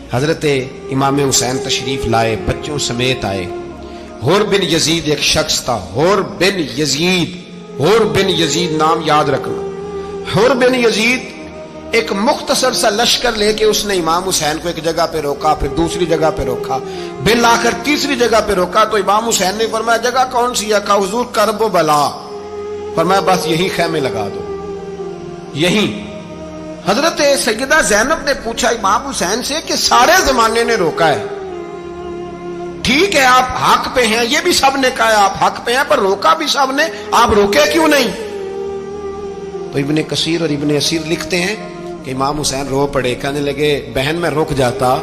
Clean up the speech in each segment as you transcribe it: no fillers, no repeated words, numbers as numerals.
حضرت امام حسین تشریف لائے، بچوں سمیت آئے۔ حور بن یزید ایک شخص تھا، حور بن یزید، حور بن یزید نام یاد رکھنا۔ حور بن یزید ایک مختصر سا لشکر لے کے اس نے امام حسین کو ایک جگہ پہ روکا، پھر دوسری جگہ پہ روکا، بالآخر تیسری جگہ پہ روکا تو امام حسین نے فرمایا جگہ کون سی ہے؟ کہا حضور کرب و بلا۔ فرمایا بس یہی خیمے لگا دو، یہی۔ حضرت سیدہ زینب نے پوچھا امام حسین سے کہ سارے زمانے نے روکا ہے، ٹھیک ہے آپ حق پہ ہیں، یہ بھی سب نے کہا ہے آپ حق پہ ہیں، پر روکا بھی سب نے، آپ روکے کیوں نہیں؟ تو ابن کثیر اور ابن اسیر لکھتے ہیں کہ امام حسین رو پڑے، کہنے لگے بہن میں رک جاتا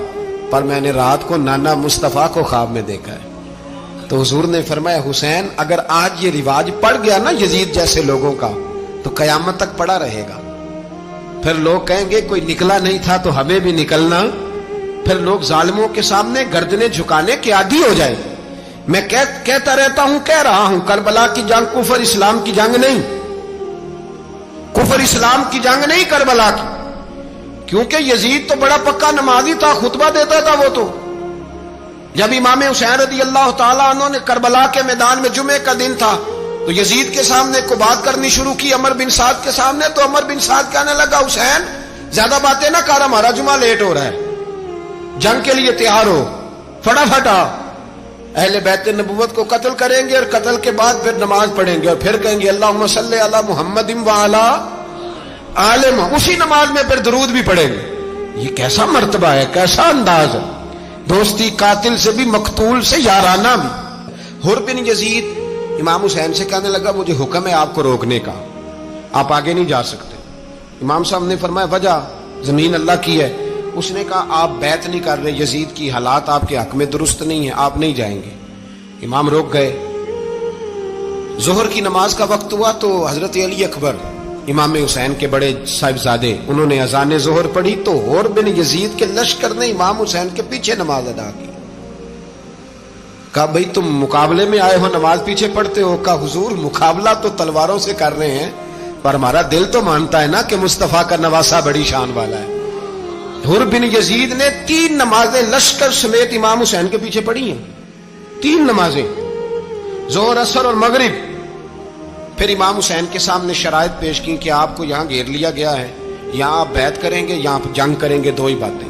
پر میں نے رات کو نانا مصطفیٰ کو خواب میں دیکھا ہے۔ تو حضور نے فرمایا حسین اگر آج یہ رواج پڑ گیا نا یزید جیسے لوگوں کا تو قیامت تک پڑا رہے گا، پھر لوگ کہیں گے کوئی نکلا نہیں تھا تو ہمیں بھی نکلنا، پھر لوگ ظالموں کے سامنے گردنیں جھکانے کے عادی ہو جائے۔ میں کہتا رہتا ہوں، کہہ رہا ہوں، کربلا کی جنگ کفر اسلام کی جنگ نہیں، کفر اسلام کی جنگ نہیں کربلا کی، کیونکہ یزید تو بڑا پکا نمازی تھا، خطبہ دیتا تھا وہ تو۔ جب امام حسین رضی اللہ تعالیٰ عنہ نے کربلا کے میدان میں جمعے کا دن تھا تو یزید کے سامنے کو بات کرنی شروع کی عمر بن سعد کے سامنے، تو عمر بن سعد کہنے لگا حسین زیادہ باتیں نہ کر، ہمارا جمعہ لیٹ ہو رہا ہے، جنگ کے لیے تیار ہو، فٹافٹ آ۔ اہل بیت نبوت کو قتل کریں گے اور قتل کے بعد پھر نماز پڑھیں گے اور پھر کہیں گے اللہم صلی علی محمد وعلی آل محمد، اسی نماز میں پھر درود بھی پڑھیں گے۔ یہ کیسا مرتبہ ہے، کیسا انداز ہے، دوستی قاتل سے بھی مقتول سے یارانہ بھی۔ حور بن یزید امام حسین سے کہنے لگا مجھے حکم ہے آپ کو روکنے کا، آپ آگے نہیں جا سکتے۔ امام صاحب نے فرمایا وجہ؟ زمین اللہ کی ہے۔ اس نے کہا آپ بیعت نہیں کر رہے، یزید کی حالات آپ کے حق میں درست نہیں ہیں، آپ نہیں جائیں گے۔ امام روک گئے۔ ظہر کی نماز کا وقت ہوا تو حضرت علی اکبر امام حسین کے بڑے صاحبزادے انہوں نے اذان ظہر پڑھی تو حور بن یزید کے لشکر نے امام حسین کے پیچھے نماز ادا کی۔ کہا بھئی تم مقابلے میں آئے ہو نماز پیچھے پڑھتے ہو؟ کہا حضور مقابلہ تو تلواروں سے کر رہے ہیں پر ہمارا دل تو مانتا ہے نا کہ مصطفیٰ کا نواسہ بڑی شان والا ہے۔ حور بن یزید نے 3 نمازیں لشکر سمیت امام حسین کے پیچھے پڑھی ہیں، 3 نمازیں، ظہر اثر اور مغرب۔ پھر امام حسین کے سامنے شرائط پیش کی کہ آپ کو یہاں گھیر لیا گیا ہے، یہاں آپ بیعت کریں گے، یہاں آپ جنگ کریں گے، 2 ہی باتیں۔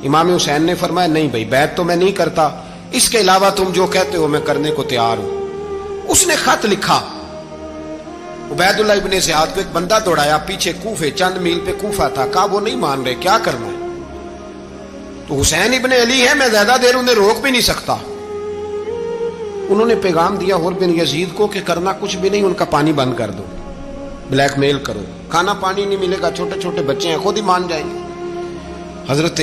امام حسین نے فرمایا نہیں بھائی بیعت تو میں نہیں کرتا، اس کے علاوہ تم جو کہتے ہو میں کرنے کو تیار ہوں۔ اس نے خط لکھا، عبید اللہ ابن زیاد کو ایک بندہ دوڑایا پیچھے، کوفے چند میل پہ کوفہ تھا، کہا وہ نہیں مان رہے، کیا کرنا ہے؟ تو حسین ابن علی ہے، میں زیادہ دیر انہیں روک بھی نہیں سکتا۔ انہوں نے پیغام دیا حور بن یزید کو کہ کرنا کچھ بھی نہیں، ان کا پانی بند کر دو، بلیک میل کرو، کھانا پانی نہیں ملے گا، چھوٹے چھوٹے بچے ہیں، خود ہی مان جائیں گے۔ حضرت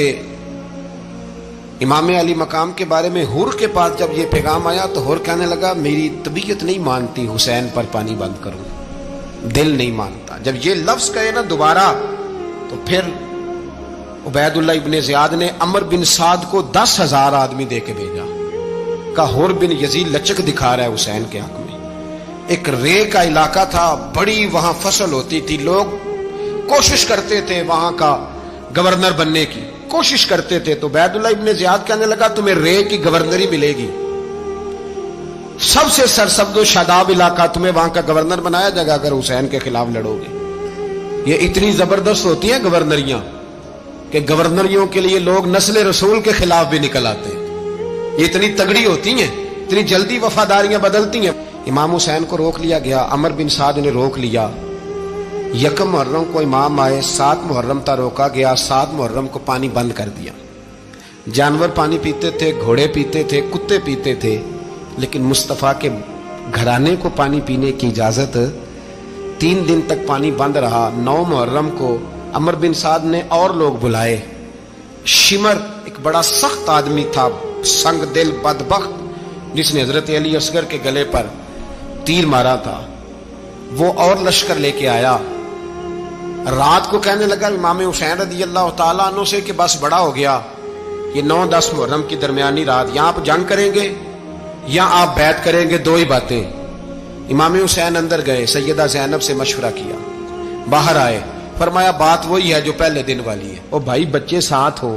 امام علی مقام کے بارے میں حور کے پاس جب یہ پیغام آیا تو حور کہنے لگا میری طبیعت نہیں مانتی حسین پر پانی بند کروں، دل نہیں مانتا۔ جب یہ لفظ کہے نا دوبارہ تو پھر عبید اللہ ابن زیاد نے عمر بن سعد کو 10,000 آدمی دے کے بھیجا، کہا حور بن یزید لچک دکھا رہا ہے حسین کے حق میں۔ ایک رے کا علاقہ تھا، بڑی وہاں فصل ہوتی تھی، لوگ کوشش کرتے تھے وہاں کا گورنر بننے کی، کوشش کرتے تھے۔ تو عبید اللہ ابن زیاد کہنے لگا تمہیں رے کی گورنری ملے گی، سب سے سرسبز و شاداب علاقہ، تمہیں وہاں کا گورنر بنایا جائے گا اگر حسین کے خلاف لڑو گے۔ یہ اتنی زبردست ہوتی ہیں گورنریاں کہ گورنریوں کے لیے لوگ نسل رسول کے خلاف بھی نکل آتے ہیں، یہ اتنی تگڑی ہوتی ہیں، اتنی جلدی وفاداریاں بدلتی ہیں۔ امام حسین کو روک لیا گیا، عمر بن سعد نے روک لیا۔ 1 محرم کو امام آئے، 7 محرم تا روکا گیا، 7 محرم کو پانی بند کر دیا۔ جانور پانی پیتے تھے، گھوڑے پیتے تھے، کتے پیتے تھے، لیکن مصطفیٰ کے گھرانے کو پانی پینے کی اجازت 3 دن تک پانی بند رہا۔ 9 محرم کو عمر بن سعد نے اور لوگ بلائے۔ شمر ایک بڑا سخت آدمی تھا، سنگ دل بدبخت، جس نے حضرت علی اصغر کے گلے پر تیر مارا تھا، وہ اور لشکر لے کے آیا۔ رات کو کہنے لگا امام حسین رضی اللہ تعالیٰ عنہ سے کہ بس بڑا ہو گیا، یہ 9-10 محرم کی درمیانی رات، یا آپ جنگ کریں گے یا آپ بیعت کریں گے، 2 ہی باتیں۔ امام حسین اندر گئے، سیدہ زینب سے مشورہ کیا، باہر آئے، فرمایا بات وہی ہے جو پہلے دن والی ہے۔ او بھائی بچے ساتھ ہو،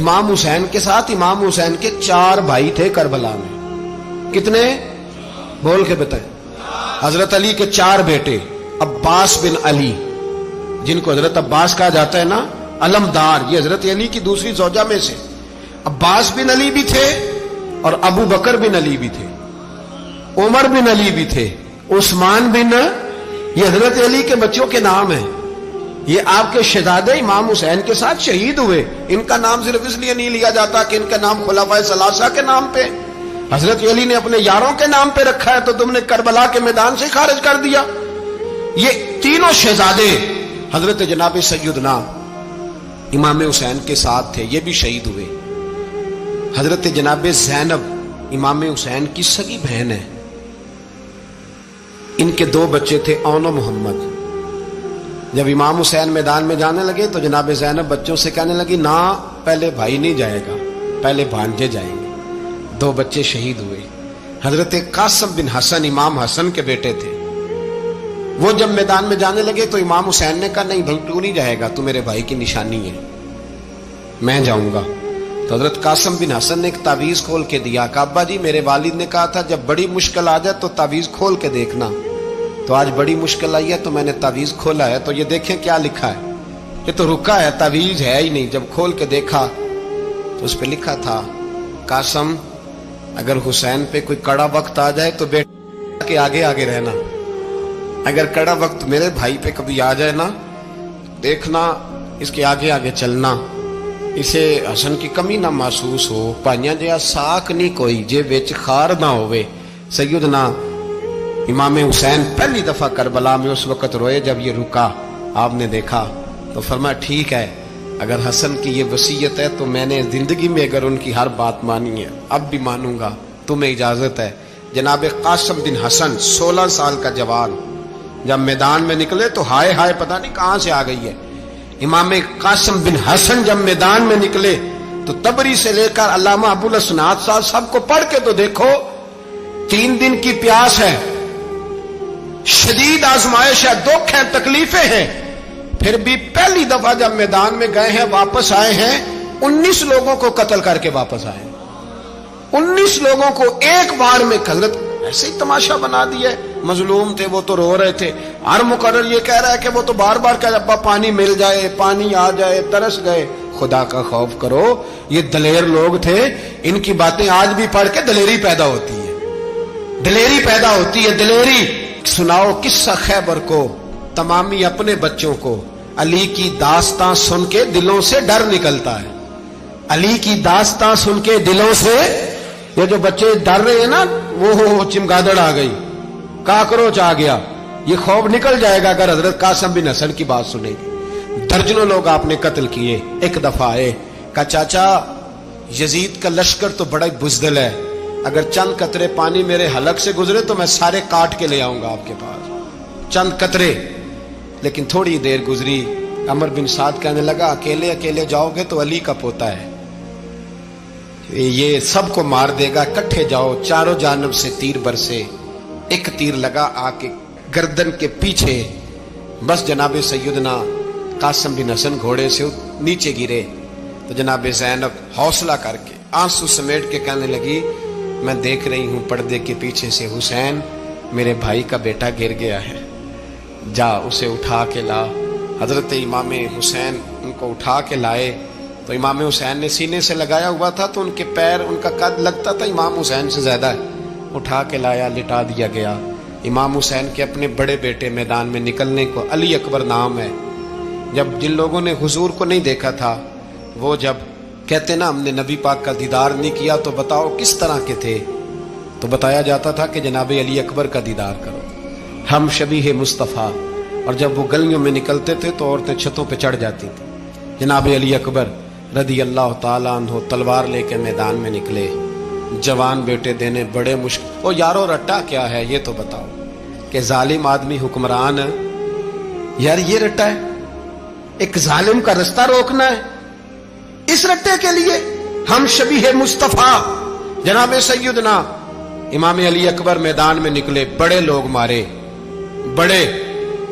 امام حسین کے ساتھ امام حسین کے 4 بھائی تھے کربلا میں. کتنے؟ بول کے بتائیں. حضرت علی کے 4 بیٹے، عباس بن علی جن کو حضرت عباس کہا جاتا ہے نا، علمدار، یہ حضرت علی کی دوسری زوجہ میں سے. عباس بن علی بھی تھے اور ابو بکر بن علی بھی تھے، عمر بن علی بھی تھے، عثمان بن، یہ حضرت علی کے بچوں کے نام ہیں. یہ آپ کے شہزادے امام حسین کے ساتھ شہید ہوئے. ان کا نام صرف اس لیے نہیں لیا جاتا کہ ان کا نام خلفائے ثلاثہ کے نام پہ، حضرت علی نے اپنے یاروں کے نام پہ رکھا ہے تو تم نے کربلا کے میدان سے خارج کر دیا. یہ تینوں شہزادے حضرت جناب سیدنا امام حسین کے ساتھ تھے، یہ بھی شہید ہوئے. حضرت جناب زینب امام حسین کی سگی بہن ہے. ان کے 2 بچے تھے، اون و محمد. جب امام حسین میدان میں جانے لگے تو جناب زینب بچوں سے کہنے لگی نہ، پہلے بھائی نہیں جائے گا، پہلے بھانجے جائیں گے. 2 بچے شہید ہوئے. حضرت قاسم بن حسن امام حسن کے بیٹے تھے. وہ جب میدان میں جانے لگے تو امام حسین نے کہا نہیں بھائی تو نہیں جائے گا، تو میرے بھائی کی نشانی ہے، میں جاؤں گا. تو حضرت قاسم بن حسن نے ایک تعویذ کھول کے دیا کہ ابا جی میرے والد نے کہا تھا جب بڑی مشکل آ جائے تو تعویذ کھول کے دیکھنا. تو آج بڑی مشکل آئی ہے تو میں نے تعویذ کھولا ہے، تو یہ دیکھیں کیا لکھا ہے. یہ تو رکا ہے، تعویذ ہے ہی نہیں. جب کھول کے دیکھا تو اس پہ لکھا تھا قاسم اگر حسین پہ کوئی کڑا وقت آ جائے تو بیٹے کے آگے آگے رہنا، اگر کڑا وقت میرے بھائی پہ کبھی آ جائے نا دیکھنا اس کے آگے آگے چلنا، اسے حسن کی کمی نہ محسوس ہو. پائیاں جیا ساک نہیں کوئی جے وچ خار نہ ہوئے. سیدنا امام حسین پہلی دفعہ کربلا میں اس وقت روئے جب یہ رکا. آپ نے دیکھا تو فرمایا ٹھیک ہے، اگر حسن کی یہ وصیت ہے تو میں نے زندگی میں اگر ان کی ہر بات مانی ہے اب بھی مانوں گا، تمہیں اجازت ہے. جناب قاسم بن حسن 16 سال کا جوان جب میدان میں نکلے تو ہائے ہائے پتہ نہیں کہاں سے آ گئی ہے. امام قاسم بن حسن جب میدان میں نکلے تو تبری سے لے کر علامہ ابو الاسناد صاحب سب کو پڑھ کے تو دیکھو. 3 دن کی پیاس ہے، شدید آزمائش ہے، دکھ ہے، تکلیفیں ہیں، پھر بھی پہلی دفعہ جب میدان میں گئے ہیں واپس آئے ہیں 19 لوگوں کو قتل کر کے واپس آئے. 19 لوگوں کو ایک بار میں حضرت ایسے ہی تماشا بنا دیا. مظلوم تھے وہ تو رو رہے تھے. ہر مقرر یہ کہہ رہا ہے کہ وہ تو بار بار کہ ابا پانی مل جائے، پانی آ جائے، ترس گئے. خدا کا خوف کرو، یہ دلیر لوگ تھے. ان کی باتیں آج بھی پڑھ کے دلیری پیدا ہوتی ہے، دلیری پیدا ہوتی ہے، دلیری. سناؤ قصہ خیبر کو تمامی اپنے بچوں کو. علی کی داستان سن کے دلوں سے ڈر نکلتا ہے. علی کی داستان سن کے دلوں سے یہ جو بچے ڈر رہے ہیں نا، وہ چمگادڑ آ گئی، کاکروچ آ گیا، یہ خوف نکل جائے گا اگر حضرت قاسم بن حسن کی بات سنے گی. درجنوں لوگ آپ نے قتل کیے. ایک دفعہ آئے کہا چاچا یزید کا لشکر تو بڑا ہی بزدل ہے، اگر چند قطرے پانی میرے حلق سے گزرے تو میں سارے کاٹ کے لے آؤں گا آپ کے پاس، چند قطرے. لیکن تھوڑی دیر گزری، عمر بن سعد کہنے لگا اکیلے اکیلے جاؤ گے تو علی کا پوتا ہے، یہ سب کو مار دے گا، کٹھے جاؤ. چاروں جانب سے تیر برسے. ایک تیر لگا آ کے گردن کے پیچھے، بس جناب سیدنا قاسم بن حسن گھوڑے سے نیچے گرے. تو جناب زینب حوصلہ کر کے آنسو سمیٹ کے کہنے لگی میں دیکھ رہی ہوں پردے کے پیچھے سے حسین میرے بھائی کا بیٹا گر گیا ہے، جا اسے اٹھا کے لا. حضرت امام حسین ان کو اٹھا کے لائے تو امام حسین نے سینے سے لگایا ہوا تھا تو ان کے پیر، ان کا قد لگتا تھا امام حسین سے زیادہ ہے. اٹھا کے لایا، لٹا دیا گیا. امام حسین کے اپنے بڑے بیٹے میدان میں نکلنے کو علی اکبر نام ہے. جب جن لوگوں نے حضور کو نہیں دیکھا تھا وہ جب کہتے نا ہم نے نبی پاک کا دیدار نہیں کیا تو بتاؤ کس طرح کے تھے، تو بتایا جاتا تھا کہ جناب علی اکبر کا دیدار کرو، ہم شبیہ مصطفیٰ. اور جب وہ گلیوں میں نکلتے تھے تو عورتیں چھتوں پہ چڑھ جاتی تھیں. جناب علی اکبر رضی اللہ تعالیٰ عنہ تلوار لے کے میدان میں نکلے. جوان بیٹے دینے بڑے مشکل. او یارو رٹا کیا ہے یہ تو بتاؤ کہ ظالم آدمی حکمران ہے. یار یہ رٹا ہے، ایک ظالم کا رستہ روکنا ہے. اس رٹے کے لیے ہم شبیہ مصطفیٰ جناب سیدنا امام علی اکبر میدان میں نکلے. بڑے لوگ مارے، بڑے.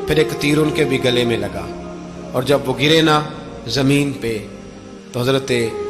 پھر ایک تیر ان کے بھی گلے میں لگا اور جب وہ گرے نا زمین پہ تو حضرت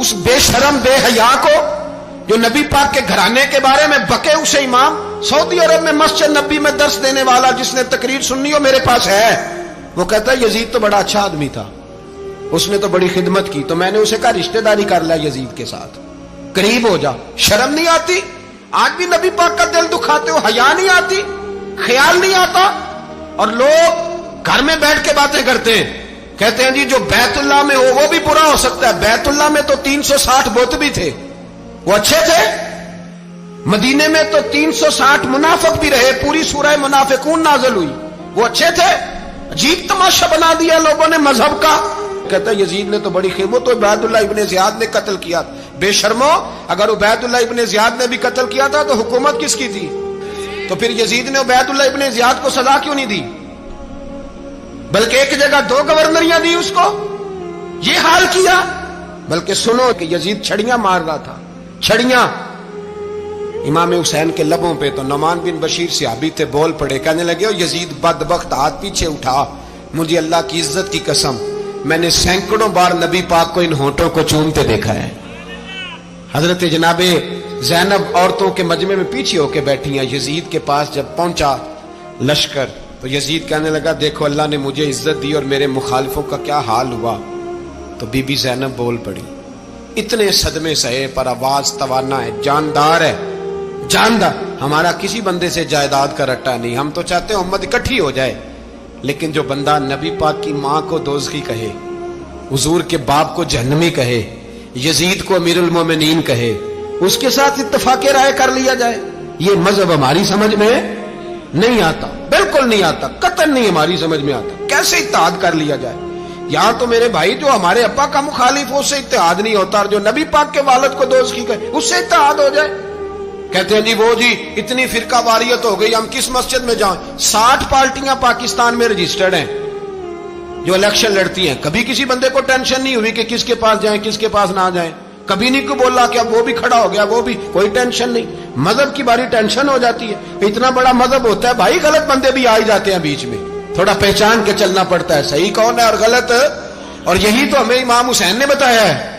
اس بے شرم بے حیا کو جو نبی پاک کے گھرانے کے بارے میں بکے اسے امام سعودی عرب میں مسجد نبی میں درس دینے والا جس نے تقریر سننی ہو میرے پاس ہے. وہ کہتا ہے یزید تو بڑا اچھا آدمی تھا, اس نے تو بڑی خدمت کی, تو میں نے اسے کہا رشتہ داری کر لیا یزید کے ساتھ, قریب ہو جا. شرم نہیں آتی؟ آج بھی نبی پاک کا دل دکھاتے ہو, حیا نہیں آتی, خیال نہیں آتا. اور لوگ گھر میں بیٹھ کے باتیں کرتے ہیں, کہتے ہیں جی جو بیت اللہ میں ہو وہ بھی برا ہو سکتا ہے. بیت اللہ میں تو 360 بت بھی تھے, وہ اچھے تھے. مدینے میں تو 360 منافق بھی رہے, پوری سورہ منافقون نازل ہوئی, وہ اچھے تھے. عجیب تماشا بنا دیا لوگوں نے مذہب کا. کہتا ہے یزید نے تو بڑی خدمت, تو عبید اللہ ابن زیاد نے قتل کیا. بے شرمو, اگر عبید اللہ ابن زیاد نے بھی قتل کیا تھا تو حکومت کس کی تھی؟ تو پھر یزید نے عبید اللہ ابن زیاد کو سزا کیوں نہیں دی, بلکہ ایک جگہ 2 گورنریاں دی اس کو؟ یہ حال کیا. بلکہ سنو کہ یزید چھڑیاں مار رہا تھا, چھڑیاں. امام حسین کے لبوں پہ تو نعمان بن بشیر صحابی تھے, بول پڑے, کہنے لگے یزید بدبخت, ہاتھ پیچھے اٹھا, مجھے اللہ کی عزت کی قسم میں نے سینکڑوں بار نبی پاک کو ان ہونٹوں کو چومتے دیکھا ہے. حضرت جناب زینب عورتوں کے مجمع میں پیچھے ہو کے بیٹھی ہیں. یزید کے پاس جب پہنچا لشکر تو یزید کہنے لگا دیکھو اللہ نے مجھے عزت دی اور میرے مخالفوں کا کیا حال ہوا. تو بی بی زینب بول پڑی, اتنے صدمے سہے پر آواز توانا ہے, جاندار ہے, جاندار. ہمارا کسی بندے سے جائیداد کا رٹا نہیں, ہم تو چاہتے ہیں امت اکٹھی ہو جائے, لیکن جو بندہ نبی پاک کی ماں کو دوزخی کہے, حضور کے باپ کو جہنمی کہے, یزید کو امیر المومنین کہے, اس کے ساتھ اتفاق رائے کر لیا جائے, یہ مذہب ہماری سمجھ میں نہیں آتا, بالکل نہیں آتا, قطعاً نہیں ہماری سمجھ میں آتا. کیسے اتحاد کر لیا جائے؟ یہاں تو میرے بھائی جو ہمارے ابا کا مخالف ہو اس سے اتحاد نہیں ہوتا, اور جو نبی پاک کے والد کو دوزخی کہے اس سے اتحاد ہو جائے. کہتے ہیں جی وہ جی اتنی فرقہ واریت ہو گئی, ہم کس مسجد میں جائیں؟ 60 پارٹیاں پاکستان میں رجسٹرڈ ہیں جو الیکشن لڑتی ہیں. کبھی کسی بندے کو ٹینشن نہیں ہوئی کہ کس کے پاس جائیں کس کے پاس نہ جائیں, کبھی نہیں کو بولا کہ اب وہ بھی کھڑا ہو گیا, وہ بھی, کوئی ٹینشن نہیں. مذہب کی باری ٹینشن ہو جاتی ہے. اتنا بڑا مذہب ہوتا ہے بھائی, غلط بندے بھی آ جاتے ہیں بیچ میں, تھوڑا پہچان کے چلنا پڑتا ہے صحیح کون ہے اور غلط. اور یہی تو ہمیں امام حسین نے بتایا ہے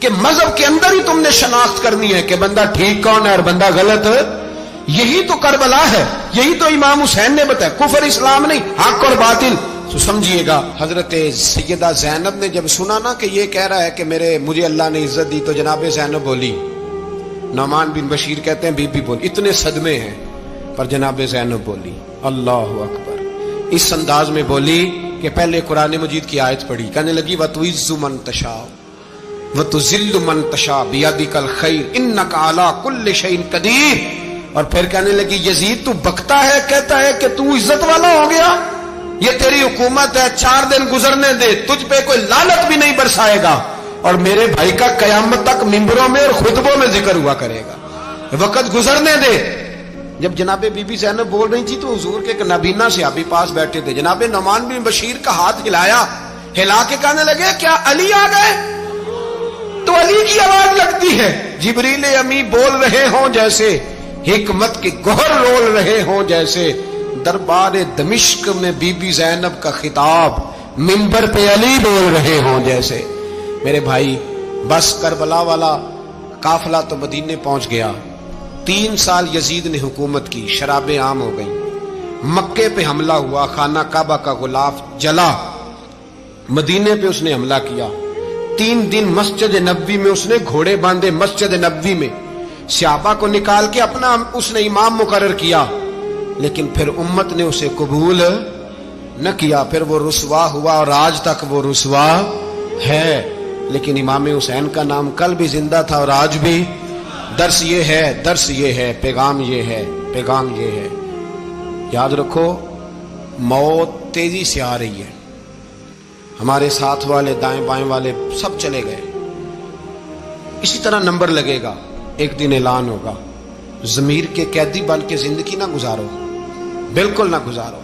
کہ مذہب کے اندر ہی تم نے شناخت کرنی ہے کہ بندہ ٹھیک کون ہے اور بندہ غلط. یہی تو کربلا ہے, یہی تو امام حسین نے بتایا, کفر اسلام نہیں, حق اور باطل. تو سمجھیے گا حضرت سیدہ زینب نے جب سنا نا کہ یہ کہہ رہا ہے کہ مجھے اللہ نے عزت دی, تو جناب زینب بولی, نعمان بن بشیر کہتے ہیں بی بی بولی, اتنے صدمے ہیں پر جناب زینب بولی اللہ اکبر, اس انداز میں بولی کہ پہلے قرآن مجید کی آیت پڑھی, کہنے لگی وَتُعِزُّ مَن تَشَاءُ وَتُذِلُّ مَن تَشَاءُ بِيَدِكَ الْخَيْرُ إِنَّكَ عَلَىٰ كُلِّ شَيْءٍ قَدِيرٌ. اور پھر کہنے لگی یزید تو بکتا ہے, کہتا ہے کہ تو عزت والا ہو گیا, یہ تیری حکومت ہے, 4 دن گزرنے دے, تجھ پہ کوئی لعنت بھی نہیں برسائے گا, اور میرے بھائی کا قیامت تک ممبروں میں اور خطبوں میں ذکر ہوا کرے گا, وقت گزرنے دے. جب جناب بی بی زینب بول رہی تھی تو حضور کے ایک نابینا صحابی پاس بیٹھے تھے, جناب نعمان بن بشیر کا ہاتھ ہلایا, ہلا کے کہنے لگے کیا علی آ گئے؟ تو علی کی آواز لگتی ہے, جبریل امی بول رہے ہوں جیسے, حکمت کے گوہر رول رہے ہوں جیسے, دربار دمشق میں بی بی زینب کا خطاب, منبر پہ علی بول رہے ہوں جیسے. میرے بھائی بس کربلا والا قافلہ تو مدینے پہنچ گیا, 3 سال یزید نے حکومت کی, شرابیں عام ہو گئیں, مکے پہ حملہ ہوا, خانہ کعبہ کا غلاف جلا, مدینے پہ اس نے حملہ کیا, 3 دن مسجد نبوی میں اس نے گھوڑے باندھے, مسجد نبوی میں صحابہ کو نکال کے اپنا اس نے امام مقرر کیا, لیکن پھر امت نے اسے قبول نہ کیا, پھر وہ رسوا ہوا اور آج تک وہ رسوا ہے. لیکن امام حسین کا نام کل بھی زندہ تھا اور آج بھی. درس یہ ہے, درس یہ ہے, پیغام یہ ہے, پیغام یہ ہے. یاد رکھو موت تیزی سے آ رہی ہے, ہمارے ساتھ والے دائیں بائیں والے سب چلے گئے, اسی طرح نمبر لگے گا, ایک دن اعلان ہوگا. ضمیر کے قیدی بن کے زندگی نہ گزارو, بالکل نہ گزارو.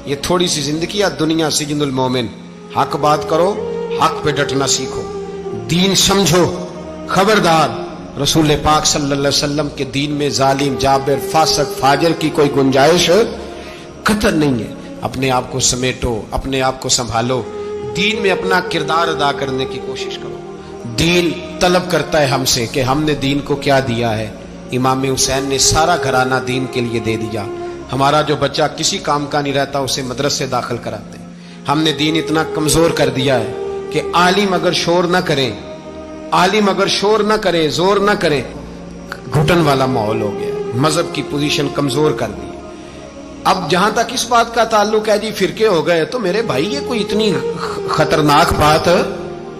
یہ تھوڑی سی زندگی ہے, دنیا سجن المومن. حق بات کرو, حق پہ ڈٹنا سیکھو, دین سمجھو. خبردار رسول پاک صلی اللہ علیہ وسلم کے دین میں ظالم, جابر, فاسق, فاجر کی کوئی گنجائش قطع نہیں ہے. اپنے آپ کو سمیٹو, اپنے آپ کو سنبھالو, دین میں اپنا کردار ادا کرنے کی کوشش کرو. دین طلب کرتا ہے ہم سے کہ ہم نے دین کو کیا دیا ہے. امام حسین نے سارا گھرانہ دین کے لیے دے دیا. ہمارا جو بچہ کسی کام کا نہیں رہتا اسے مدرسے داخل کراتے ہیں. ہم نے دین اتنا کمزور کر دیا ہے کہ عالم اگر شور نہ کرے، عالم اگر شور نہ کرے، زور نہ کرے، گھٹن والا ماحول ہو گیا. مذہب کی پوزیشن کمزور کر دی. اب جہاں تک اس بات کا تعلق ہے جی فرقے ہو گئے، تو میرے بھائی یہ کوئی اتنی خطرناک بات ہے،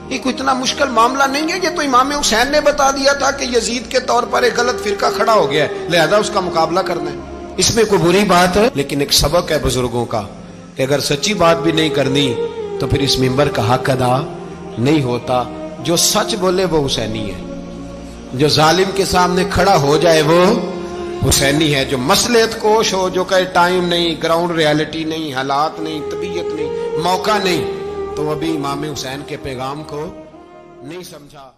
یہ کوئی اتنا مشکل معاملہ نہیں ہے. یہ تو امام حسین نے بتا دیا تھا کہ یزید کے طور پر ایک غلط فرقہ کھڑا ہو گیا ہے، لہذا اس کا مقابلہ کرنا ہے. اس میں کوئی بری بات ہے؟ لیکن ایک سبق ہے بزرگوں کا کہ اگر سچی بات بھی نہیں کرنی تو پھر اس منبر کا حق ادا نہیں ہوتا. جو سچ بولے وہ حسینی ہے، جو ظالم کے سامنے کھڑا ہو جائے وہ حسینی ہے. جو مصلحت کوش ہو، جو کہے ٹائم نہیں، گراؤنڈ ریالٹی نہیں، حالات نہیں، طبیعت نہیں، موقع نہیں، تو ابھی امام حسین کے پیغام کو نہیں سمجھا.